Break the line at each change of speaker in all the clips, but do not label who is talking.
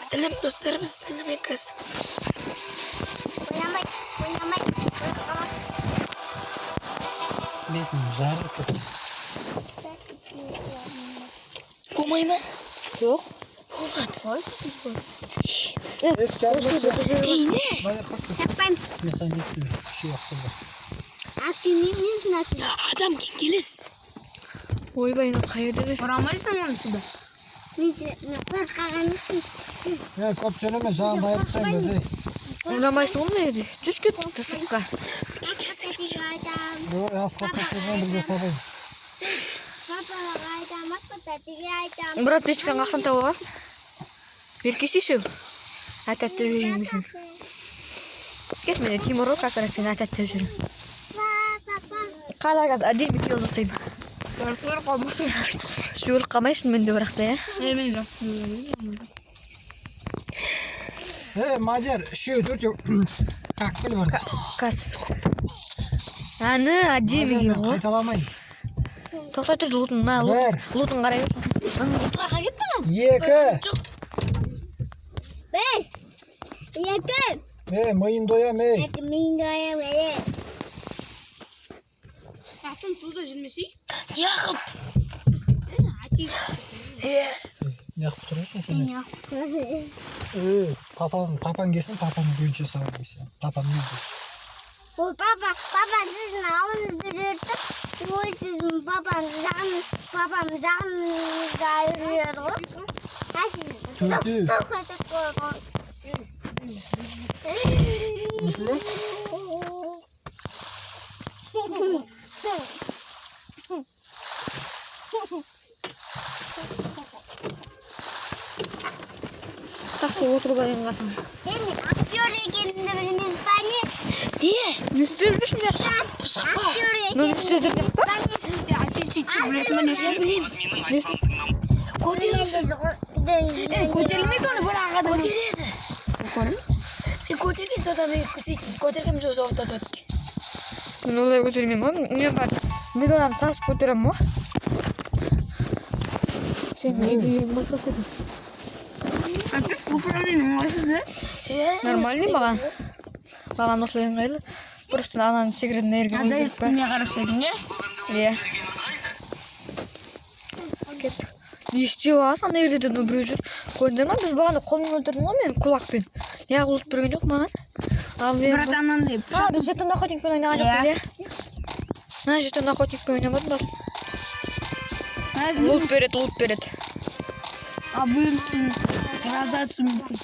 Selam dostlarımız, selam herkes.
Oynamay.
Betim жарылып кетті.
Olmay mı?
Yok.
Olmadı.
Нейне?
Yapayım.
Мен саған еттім. Şey yaptım.
Akınımız nasıl?
Adam geliz. Oybayın o hayırdır.
Oramaysan onu suda.
Neyse, korkamışsın.
Ya көп söyleme, жаған байып sen gözü.
Oynamayısın onu neydi? Düş git sıkka.
Yok, asla kaçırdan bir de sabay.
Bırak bir çıkan kalkan tavuğu basın. Bir kişi şu. Atatta yürüyün. Geçmedi Timur'u kakarak atatta yürüyün. Kala gaz adil bir kilo sayım. Şu yol kamayışın ben de bıraktı ya.
Hemen yaptım.
Macar, şu dur yok. Kakbil var.
Kas. Anı adil mi yok?
Kaytalamayın.
Toxtatır lutun ha. Lutun qarayır.
Lut'a gitme lan.
Екі.
Ben. Yakın.
Mayın doyam ey.
Yakın doya böyle.
Aslında suda jirmesi.
Yaxım.
Yakıp duruyorsun sonra.
Yok.
Papan gelsin, papanın güncü sağlamayız. Papan ne diyorsun?
Baba siz ne yapıyorsunuz? Bu sizin babamdan gayrıyordu.
Türdü.
Taksi oturup ayıngasın.
Aktör kendiniz beni.
Diye. Üstürmüş mü yapsın? Sıkma. Ne üstürdür yaptı?
Resmen ne bileyim. Kotelmedi onu bana kadar.
Koteliydi.
Koyar mısın?
Koteliydi zaten bir kusit. Koteliydi o zaman da tutki. Ben olaya götürmeyeyim oğlum. Ne var? Bir adam taş götürem o. Sen ne diyeyim masası?
Arkadaş bu problemin nasıldı?
Нормальный баған. Баған осылай ыңғайлы. Просто ананың секретін ерге
Ада ескімге қарастайдың ya?
Иә. Кеттік. Не істеп аласың? Ана жерде де біреу жүр. Көрдіңдер ма? Біз бағана қолмен өлтірдім ғой мен кулакпен. Неғып өлтіріп берген жоқ маған.
Брат анандай
Біз жетон охотникпен ойнаған жоқпыз иә? Жетон охотникпен ойнамадым ба? Лут береді.
А бөлімсін разатсы мүмкін.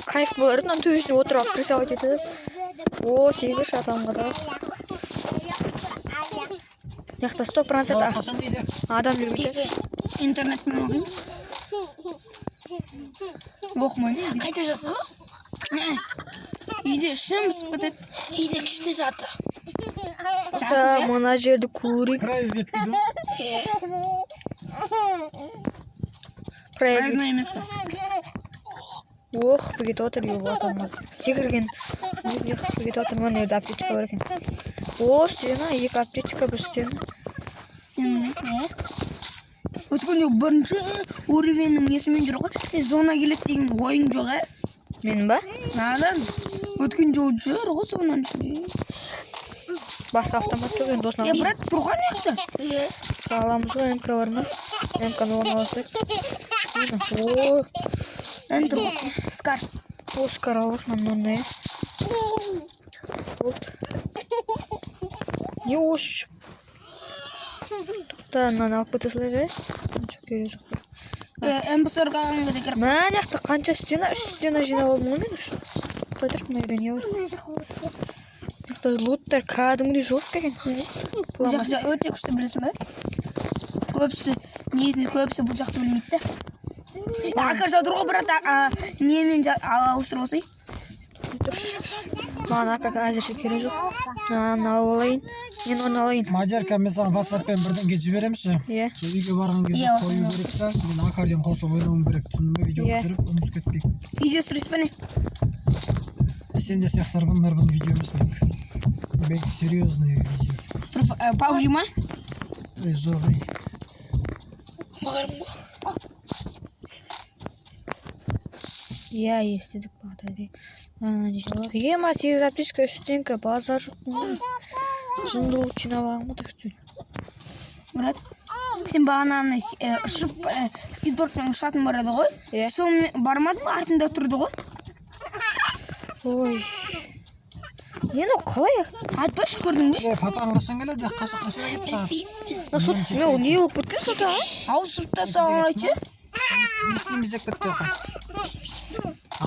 Кайф болар еді. Төбесіне отырып алып рисовать етеді. О, сегіз шаталым қазақ. Яқта 100% адам жүрмейді.
İnternetмен оқимыз. Оқымаймын.
Қайда жасы ба?
Үйде шымыз бітеді.
Үйде кішті жаты. Мына жерді көрейік.
Прайыз етпейді.
Разно емес па?
Ох, бігет отыр ел отамыз. Секірген. Бігет отыр мына жерде аптечка бар екен. О, стена, екі аптечка бір стена.
Сен өткенде бірінші уровенің несімен жүр ғой. Сен зона келеді деген ойың жоқ ә?
Менің ба?
Надан өткен жол жүр ғой соның ішінде.
Басқа автомат жоқ енді осына.
Брат тұрған яқты?
Аламыз ғой, МК бар ма? МК-ны орналастырайық. О,
Ән тұрған. Скар.
Оскар алып мынаны. Вот. Не ош. Тоқта мынаны алып кете салайық ә? Жоқ керек жоқ.
МБСР қалғанға да керек.
Мына жақта қанша стена? 3 стена жинап алдым ғой мен үшін. Тоқтай тұршы мына жерде не бар? Жақта луттар кәдімгідей жестко екен.
Бұл жақта өте күшті білесің бе? Көбісі бұл жақты білмейді де. Ака жатыр ғой брат, немен ауыстырып алсай.
Маған ака әзірше керек жоқ. Мынаны алып алайын. Мен оны алайын.
Мадярка, мен саған WhatsApp-пен бірден кечіп беремші.
Иә.
Сол үйге барған кезде қою керек та. Мен аккордеон қосып ойнауым керек. Түсіндің бе? Видео түсіріп, ұмытып кетпейік.
Видео түсіресіз бе не?
Сен де сияқтар бұндар бұл видео емес мен. Бек серьезный видео.
PUBG ма?
Жоқ.
Маған Иә, естідік бағдады. Ема 8 аптечка, үстенкі, базар жоқ. Жынды ұлт жинабағым мұтық түн.
Мұрат, сен бағананы ұшып скейтбордпен ұшатын барады ғой? Соны бармадың ба, артында тұрды ғой?
Ой. Нені қалай?
Айтпашы, көрдің бе?
Папаң ұрасан келеді, қашыра кетті саған.
Ол не болып кеткен сота?
Ауысып тастаған айтшы.
Не істейміз деп кетті оған.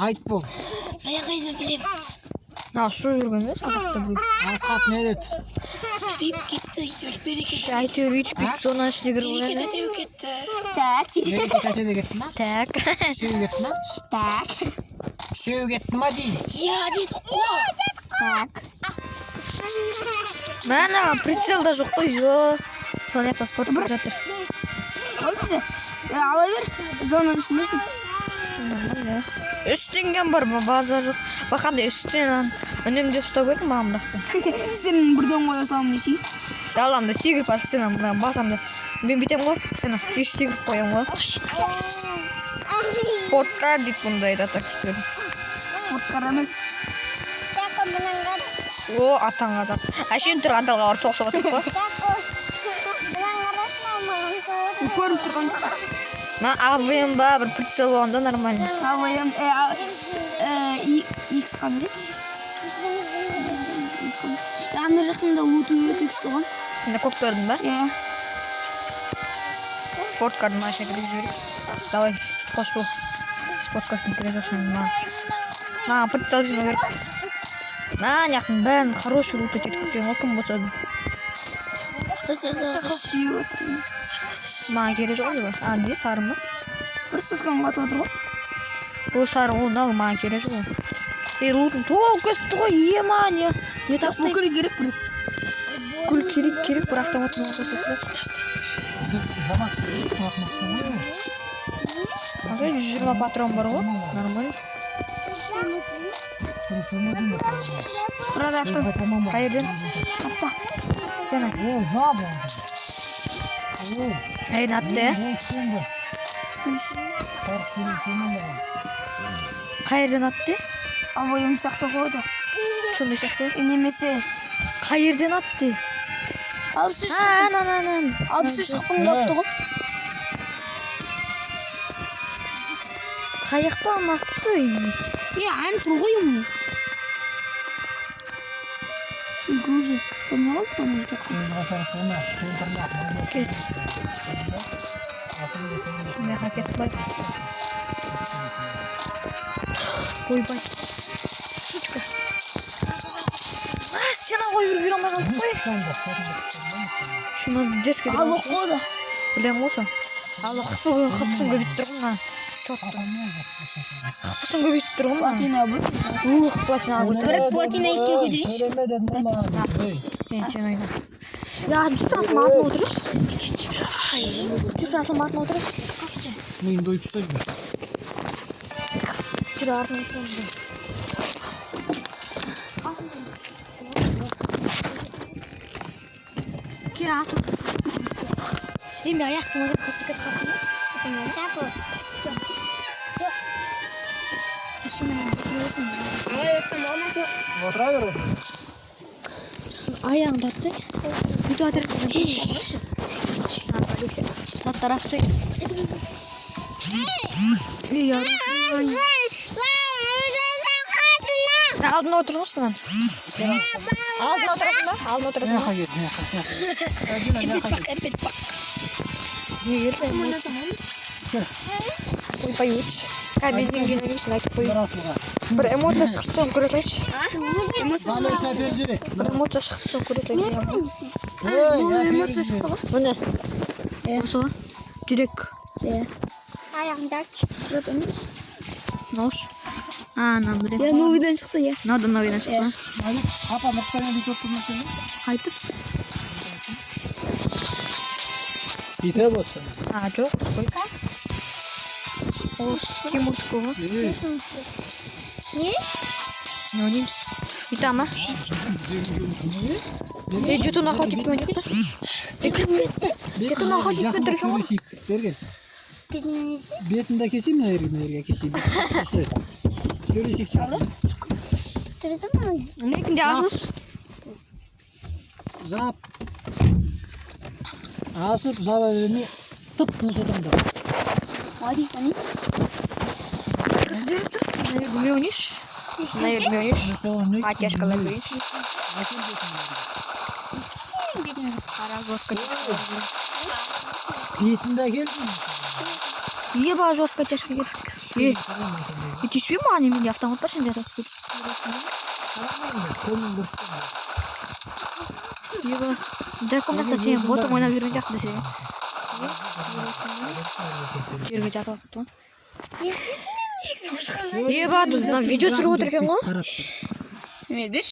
Айт бол.
Қайда білем.
Шу жүрген бе, сабақты бұл.
Асқат не деді?
Бейіп кетті, берекет.
Әйтеуір үйтіп зона ішіне кіріп
Берекет
олады.
әтеу кетті. Так.
Берекет әтеде кетті ма?
Так.
Үшеу кетті ма?
Так.
Үшеу кетті ма дейін?
Я деді қой. Так.
Мәна, прицел да жоқ қой, жо. Соны яқта спорт болып жатыр.
Олды ала бер, зонаның ішіндесің.
Үстенген бар, база жоқ. Бақандай үстенен үнемдеп ұстау көрдің маған бірақтан.
Сен бірден қоя салым десей.
Яламды секіріп бар үстенен басамды. Мен бүйтем ғой, үстенен еш секіріп қоям ғой. Спортқа дейді бұнда айтады күштер.
Спорткар емес.
О, атаң азап. Әшейін тұр анталға бар соқ соқ атып қой.
Көріп тұрған.
Мен АВМ ба, бір прицел болғанда нормально.
АВМ, X қабелес. Ана жақында өте күшті ғой.
Көк көрдің ба?
Иә.
Спорткардың машина кіріп жіберіп. Давай, қош бол. Спорткардың кіріп жоқсын. Маған прицел жинау керек. Мен яқтың бәрін хороший лут етіп кеткен ғой, кім болса да. Маған керек жоқ ғой. Не сары ма?
Бір соскан қатып отыр ғой.
Ол сары, ол нағы маған керек жоқ ғой. Лутын тоғыл көсіпті ғой, ема, не тастай?
Бүкіл керек бір.
Гүл керек, бір автоматын қосып.
Замақ қуатмақсың ғой.
120 патрон бар ғой, нормально.
Продакты.
Қайырден?
Апта.
Стена.
О, жабы.
Әйін атты, Қайырден атты?
Авайым сақты қойды.
Шынды сияқты?
Немесе.
Қайырден атты?
Алпсы шықпын. Алпсы шықпын лапты ғой.
Қаяқтан атты?
Ән тұр ғой емей. Сен көзі. Көрме қалды бұны кетті.
Кет. Меха кетті бай. Ойбай. Сучка. Сен ағой үргер алмай қалдық қой. Шыны дерске
Алы қойды.
Білем осы. Алы қыпсын көбейт тұрғын ма? Қыпсын көбейт тұрғын ма?
Платина бұл.
Платина бұл.
Бір платина екке көдірейші.
Сен ойна. Ya düşürsen mağazına oturur. Düşürsen mağazına oturur.
Mıyım doyup tutar mı?
Düşürsen oturur. Ki asıl. Değil mi ayaktım orada kısık kapıyı.
Çako.
Taşını
Отыра бер.
ayağını tattı. Bir daha tarafından tutmuş. Tarafta. İyi yardım. Aldın oturmuşsun lan. Aldın oturasın da. Aldın oturasın da.
Яха кет, яха.
Әпет бақ.
Не верно? Ой, поедешь. Каменный генералист айтып қойып. Бір эмоция шықты соң көріп айтшы. Бір эмоция шықты соң көріп айтшы.
Эмоция шықты ғой.
Міне. Осы ғой. Жүрек.
Ayağımda
Нож. Анан білем.
Я новыйдан шықты, я.
Новыйдан шықты.
Апа, Нұрсұлтан бүйтіп отырмын сен?
Қайтып?
Бүйтіп отырсың.
Жоқ, қой. Ол Тимуртікі ғой.
Ne?
Не ойнаймыз. Бүйтіп ама. Жеті нақау тепкен ойнайық та. Жеті нақау тепкен тұрсың ғой.
Берген. Бетін де кесейін, мына жерге кесейін. Сөйлесек чалды.
Некінде асыз.
Жап. Асып, жаба бермей, тып-тыныш отырыңдар.
Hadi hani.
Гуме ойнайш. Наверное, гуме ойнайш. Атяшкалар ойнайш. Қара жестко.
Бетінде келдің.
Еба жестко тяжко керек. И тиспей ма немене автомат бар сенде? Еба. Да комната сен ботом ойнап жүрген сияқты десе. Жерге жатып алыпты. Еба, видео түсіріп отыр екен ғой.
Мел беш.